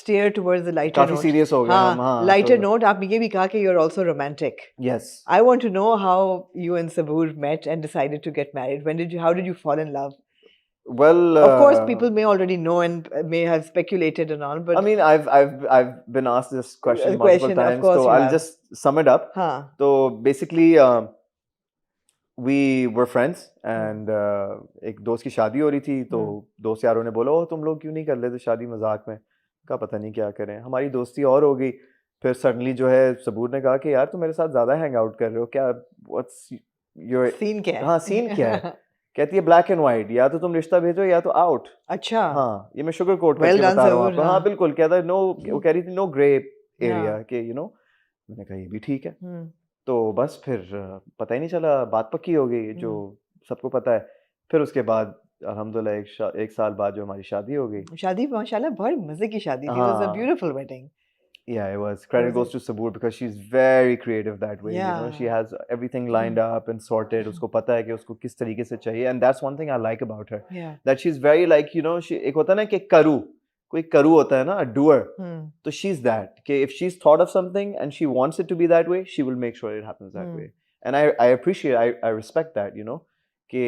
steer towards the lighter काफी note. Serious हो गए हम, हाँ lighter तो note. आप ये भी कहा कि you're also romantic. yes I want to know how you and Sabur met and decided to get married. How did you fall in love? well Of course, people may already know and may have speculated and all, but I mean I've been asked this question multiple question, of times, course so you I'll have. just sum it up. हाँ. So basically we were friends and एक दोस्त की शादी हो रही थी, तो दोस्त यारों ने बोला, तुम लोग क्यों नहीं कर लेते शादी मजाक में, कहा पता नहीं क्या करें, हमारी दोस्ती और हो गई। फिर सडनली जो है सबूर ने कहा कि यार तुम मेरे साथ ज्यादा हैंग आउट कर रहे हो क्या, व्हाट्स योर सीन क्या है? हाँ सीन क्या है? कहती है ब्लैक एंड व्हाइट, या तो तुम रिश्ता भेजो या तो आउट। अच्छा, हाँ ये मैं शुगर कोट Well करके done, बता रहा हूँ Sabur, आपको। हाँ। हाँ बिल्कुल, कहता है नो, वो कह रही थी नो ग्रे एरिया हाँ। के मैंने कहा ये भी ठीक है। हम्म, तो बस फिर पता ही नहीं चला, बात पक्की हो गई जो सबको पता है। फिर उसके बाद अल्हम्दुलिल्लाह एक साल बाद जो हमारी शादी हो गई। शादी माशाल्लाह बहुत मजे की शादी थी. It was a हाँ beautiful wedding. yeah, it was. Credit was goes to Sabur because she's very creative that way. She Yeah. has everything lined up and sorted. उसको पता है कि उसको किस तरीके से चाहिए, and that's one thing I like about her. Yeah. That she's very like she एक होता है ना कि करू, कोई करू होता है ना, a doer. तो she's that. कि if she's thought of something and she wants it to be that way, she will make sure it happens that way. And I appreciate, I respect that. कि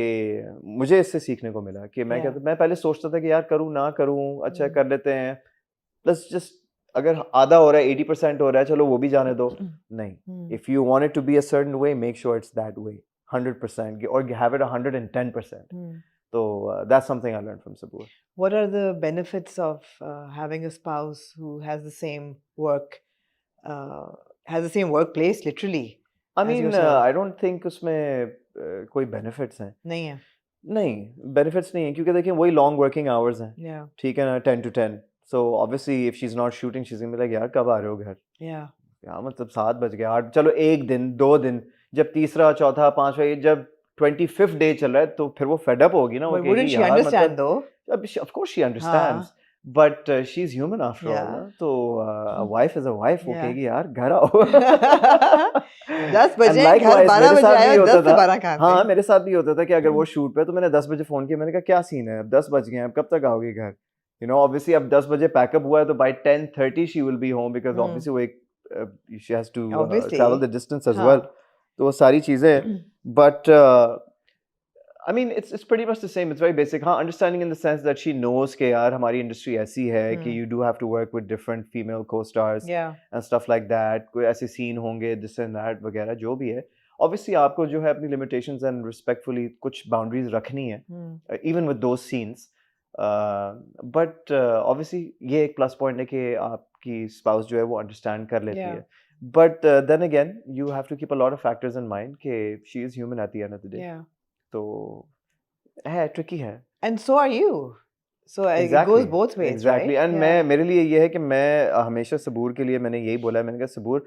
मुझे इससे सीखने को मिला कि मैं कहता, मैं पहले सोचता था कि यार करूँ ना करूँ, अच्छा कर लेते हैं, प्लस जस्ट अगर आधा हो रहा है 80% हो रहा है चलो वो भी जाने दो, नहीं, if you want it to be a certain way, make sure it's that way 100% और have it 110%. So that's something I learned from Sabur. What are the benefits of having a spouse who has the same workplace, literally? I mean, I don't think उसमें कोई benefits हैं. नहीं है. नहीं, benefits नहीं है क्योंकि देखिए वही long working hours हैं. Yeah. ठीक है ना, 10 to 10. So obviously if she's not shooting, she's gonna be like, यार कब आ रहे हो घर? Yeah. यार मतलब 7 बज गए, 8, चलो एक दिन 2 दिन, जब तीसरा चौथा पांचवा, जब 25th day चल रहा है तो फिर वो fed up होगी ना. But wouldn't she understand though? Of course she understands. But she's human after all, Yeah. ना? तो a wife is a wife. वो Yeah. कहेगी यार घर आओ. 10 बजे And घर likewise, 12 मेरे बजे साथ भी आए, होता 10 से था. 12 कहाँ हाँ थे? मेरे साथ भी होता था कि अगर वो शूट पे, तो मैंने 10 बजे फोन किया, मैंने कहा क्या सीन है, अब 10 बज गए हैं, अब कब तक आओगी घर? Obviously अब 10 बजे पैकअप हुआ है तो by 10:30 she will be home because obviously वो एक she has to travel the distance as well. तो वो सारी चीजें, but I mean it's pretty much the same. It's very basic. हाँ, understanding in the sense that she knows कि यार हमारी industry ऐसी है कि you do have to work with different female co-stars and stuff like that. कोई ऐसे scene होंगे this and that वगैरह जो भी है. Obviously आपको जो है अपनी limitations and respectfully कुछ boundaries रखनी है, even with those scenes. But obviously ये एक plus point है कि आपकी spouse जो है वो understand कर लेती है. But then again you have to keep a lot of factors in mind कि she is human at the end of the day. तो है, tricky है. And so are you. So it goes both ways, exactly. right? And मेरे लिए ये है कि मैं हमेशा सबूर के लिए मैंने यही बोला है, मैंने कहा सबूर,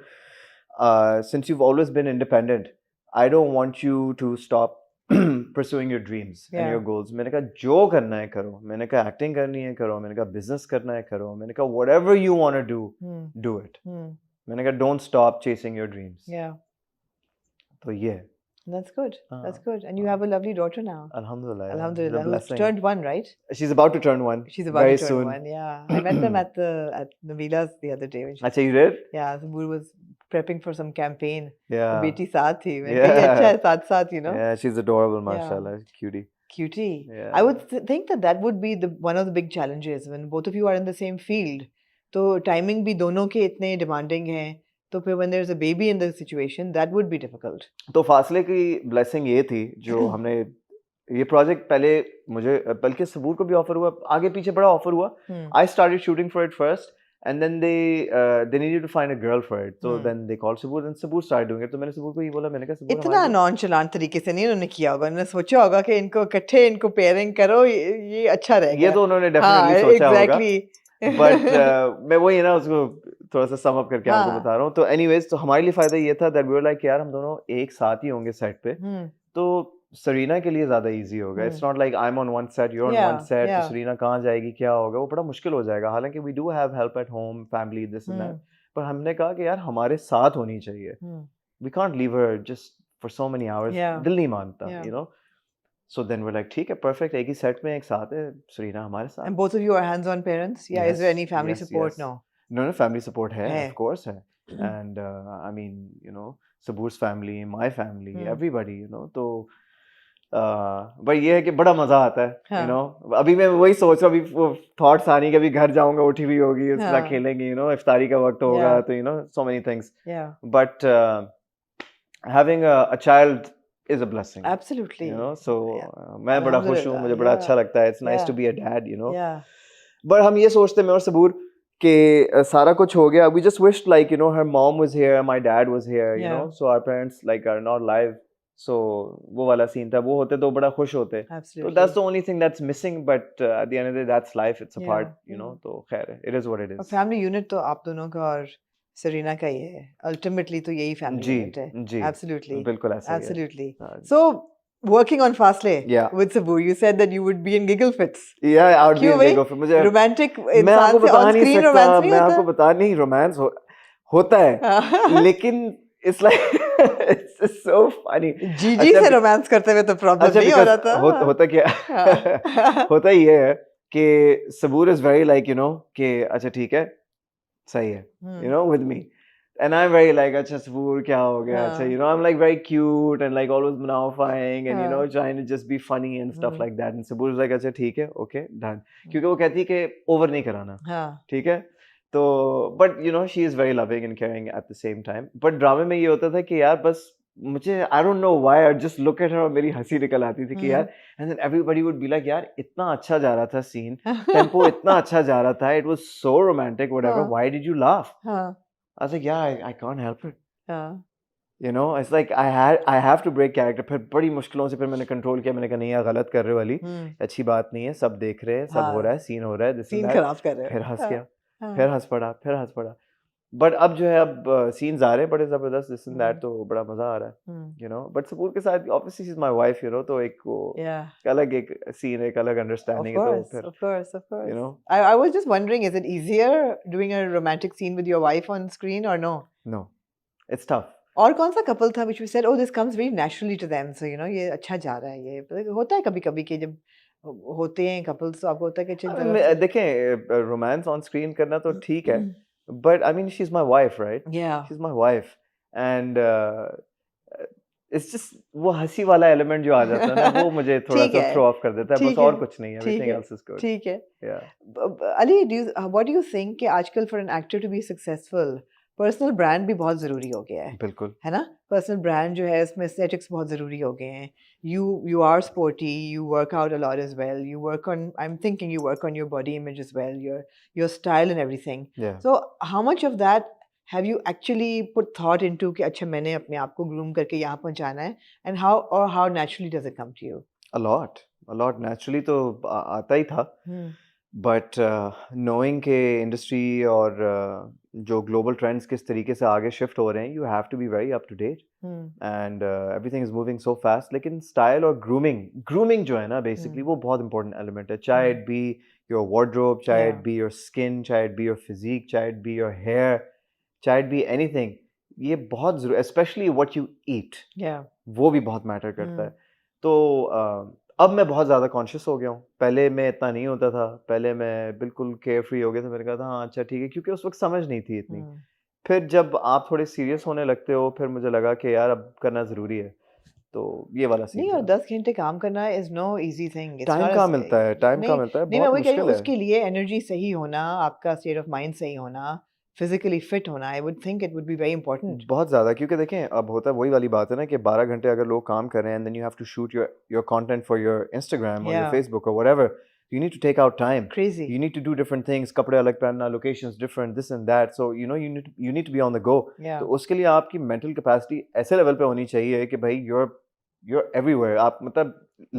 since you've always been independent, I don't want you to stop pursuing your dreams and your goals. मैंने कहा जो करना है करो, मैंने कहा एक्टिंग करनी है करो, मैंने कहा बिजनेस करना है करो, मैंने कहा whatever you want to do, do it. मैंने कहा don't stop chasing your dreams. तो ये है. That's good. That's good. And you have a lovely daughter now. Alhamdulillah. Alhamdulillah. Who's turned 1, right? She's about to turn 1. She's about very to turn soon. 1. Yeah. I met them at Nabila's the other day. Achha, you did? Yeah. Sabur was prepping for some campaign. Yeah. Beti saath thi. Maine kaha, "Ye acha hai, saath, Yeah, she's adorable, mashallah. Cutie. Cutie. Yeah. I would think that would be one of the big challenges when both of you are in the same field. तो timing भी दोनों के इतने demanding हैं. तो फिर when there's a baby in the situation, that would be difficult. तो फासले की blessing ये थी जो हमने ये प्रोजेक्ट पहले मुझे बल्कि सबूर को भी ऑफर हुआ, आगे पीछे बड़ा ऑफर हुआ. I started shooting for it first and then they needed to find a girl for it. So then they called Sabur and Sabur started doing it. तो मैंने सबूर को ये बोला, मैंने कहा सबूर इतना nonchalant तरीके से नहीं उन्होंने किया होगा, उन्होंने सोचा होगा कि इनको इकट्ठे इनको पेयरिंग करो, ये अच्छा रहेगा. ये तो उन्होंने डेफिनेटली सोचा exactly. होगा. बट मैं वही ना उसको थोड़ा सा सम अप करके आपको बता रहा हूँ. तो एनीवेज तो हमारे लिए फायदा ये था दैट वी वर लाइक यार हम दोनों एक साथ ही होंगे सेट पे, तो सरीना के लिए ज्यादा इजी होगा. It's not like I am on one set, you are on one set, तो सरीना कहाँ जाएगी, क्या होगा, वो बड़ा मुश्किल हो जाएगा. हालांकि we do have help at home, family, this and that, पर हमने कहा कि यार हमारे साथ होनी चाहिए. We can't leave her just for so many hours, दिल नहीं मानता, So then we're like, ठीक है, perfect, एक ही set में एक साथ है, Serena हमारे साथ. And both of you are hands-on parents? Yeah, is there any family support? No. No, family support है, है. of course है. And I mean, you know, Sabur's family, my family, everybody, you know, तो but ये है कि बड़ा मजा आता है, you know. अभी मैं वही सोच रहा हूँ, अभी वो thoughts आ रही कि अभी घर जाऊंगा, उठी हुई होगी, उसके साथ खेलेंगे, you know, इफ्तारी का वक्त होगा, तो you know, so many things. Yeah. But having a child is a blessing. Absolutely. You know, so मैं बड़ा खुश हूँ, मुझे बड़ा अच्छा लगता है. It's nice to be a dad, you know. Yeah. But हम ये सोचते मैं और सबूर कि सारा कुछ हो गया. We just wished like, you know, her mom was here, my dad was here, you know. So our parents like are not live. So वो वाला सीन था, वो होते तो बड़ा खुश होते. Absolutely. So that's the only thing that's missing, but at the end of the day, that's life. It's a part, you know. तो खैर, it is what it is. Family unit तो आप दोनों का और Serena का ही है. Ultimately तो यही family unit है. जी. Absolutely. बिल्कुल ऐसा ही है. Absolutely. So working on Fastlane with Sabur, you said that you would be in giggle fits. Yeah, I would be in giggle fits. मुझे romantic इंसान से on screen romance नहीं होता. मैं आपको बता नहीं, romance होता है, लेकिन it's like it's just so funny. जीजी से romance करते हुए तो problem नहीं हो रहा था. होता क्या? होता ये है कि Sabur is very like, you know, कि अच्छा ठीक है, सही है, you know, with me. And I'm very like, अच्छा Sabur क्या हो गया? अच्छा, you know, I'm like very cute and like always manifying and you know trying to just be funny and stuff like that. And Sabur is like, अच्छा ठीक है, okay, done. क्योंकि वो कहती है कि over नहीं कराना, ठीक है? तो but you know she is very loving and caring at the same time. But ड्रामे में ये होता था कि यार बस मुझे I don't know why I just look at her और मेरी हंसी निकल आती थी कि यार, and then everybody would be like, यार इतना अच्छा जा रहा था scene, tempo इतना अच्छा जा रहा था, it was so romantic, whatever, why did you laugh? I was like, yeah, I can't help it. You know, it's like I have to break character. फिर बड़ी मुश्किलों से फिर मैंने कंट्रोल किया, मैंने कहा नहीं यार गलत कर रहे हो वाली, अच्छी बात नहीं है, सब देख रहे हैं, सब हो रहा है, सीन हो रहा है, सीन खराब कर रहे हैं. फिर हंस गया, फिर हंस पड़ा. बट अब जो है अब सीन्स आ रहे हैं बड़े जबरदस्त, दिस एंड दैट, तो बड़ा मजा आ रहा है, यू नो. बट सबूर के साथ obviously she is my wife, you know, तो एक वो अलग एक सीन, एक अलग अंडरस्टैंडिंग है, तो फिर of course you know. I was just wondering, is it easier doing a romantic scene with your wife on screen or no? No, it's tough. और कौन सा कपल था which we said, oh, this comes very naturally to them, so you know ये अच्छा जा रहा है, ये होता है कभी-कभी कि जब होते हैं कपल्स तो आपको होता है कि देखें रोमांस ऑन स्क्रीन करना तो ठीक है, but I mean she's my wife, right? Yeah, she's my wife and it's just वो हंसी वाला एलिमेंट जो आ जाता है ना, वो मुझे थोड़ा सा थ्रो ऑफ कर देता है, बस और कुछ नहीं है. Everything else is good. ठीक है. Yeah. Ali, what do you think कि आजकल for an actor to be successful, personal brand भी बहुत ज़रूरी हो गया है. बिल्कुल, है ना. पर्सनल ब्रांड जो है इसमें एस्थेटिक्स बहुत ज़रूरी हो गए हैं. You are sporty, you work out a lot as well, you work on, I'm thinking you work on your body image as well, your style and everything. Yeah. So how much of that have you actually put thought into कि अच्छा मैंने अपने आप को groom करके यहाँ पहुँचाना है, and how naturally does it come to you? A lot naturally तो आता ही था. बट नोइंग के इंडस्ट्री और जो ग्लोबल ट्रेंड्स किस तरीके से आगे शिफ्ट हो रहे हैं, you have to be very up to date and everything is moving so fast. लेकिन स्टाइल और ग्रूमिंग जो है ना, बेसिकली वो बहुत इंपॉर्टेंट एलिमेंट है. चाहे इट बी योर वार्डरोब, चाहे इट बी योर स्किन, चाहे इट बी योर फिजिक, चाहे इट बी योर हेयर, चाहे इट बी एनीथिंग, ये बहुत जरूरी, स्पेशली व्हाट यू ईट, वो भी बहुत मैटर करता है. तो अब मैं बहुत ज़्यादा कॉन्शियस हो गया हूँ. पहले मैं इतना नहीं होता था, पहले मैं बिल्कुल केयर फ्री हो गया था. मैंने कहा था हाँ अच्छा ठीक है, क्योंकि उस वक्त समझ नहीं थी इतनी. फिर जब आप थोड़े सीरियस होने लगते हो, फिर मुझे लगा कि यार अब करना ज़रूरी है. तो ये वाला सीन नहीं, और 10 घंटे काम करना is no easy thing. Time का मिलता है, बहुत मुश्किल है. उसके लिए एनर्जी सही होना, आपका स्टेट ऑफ माइंड सही होना, फिजिकली फिट होना, I would think it would be very important. बहुत ज़्यादा, क्योंकि देखें अब होता है वही वाली बात है ना कि 12 घंटे अगर लोग काम कर रहे हैं, and then you have to shoot your content for your Instagram और योर फेसबुक और whatever, you need to take out time. Crazy. You need to do different things. कपड़े अलग पहनना, locations different, this and that. So you know you need to be on the go. तो उसके लिए आपकी mental capacity ऐसे level पे होनी चाहिए कि भाई you're everywhere. आप मतलब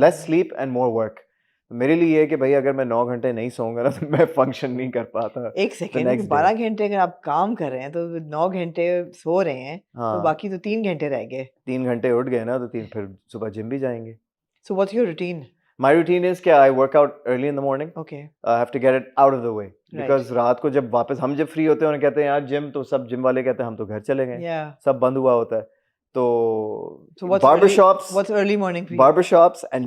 less sleep and more work. मेरे लिए ये कि भाई अगर मैं 9 घंटे नहीं सोऊंगा ना तो मैं फंक्शन नहीं कर पाता. एक सेकंड, 12 घंटे अगर आप काम कर रहे हैं तो 9 घंटे सो रहे हैं, तो बाकी तो 3 घंटे रह गए. 3 घंटे उठ गए ना तो फिर सुबह जिम भी जाएंगे. So what's your routine? My routine is कि I work out early in the morning. Okay. I have to get it out of the way. Because रात को जब वापस हम जब फ्री होते हैं और कहते हैं यार जिम, तो सब जिम वाले कहते हैं हम तो घर चले गए, सब बंद हुआ होता है. तो what's early morning for you? Barbershops and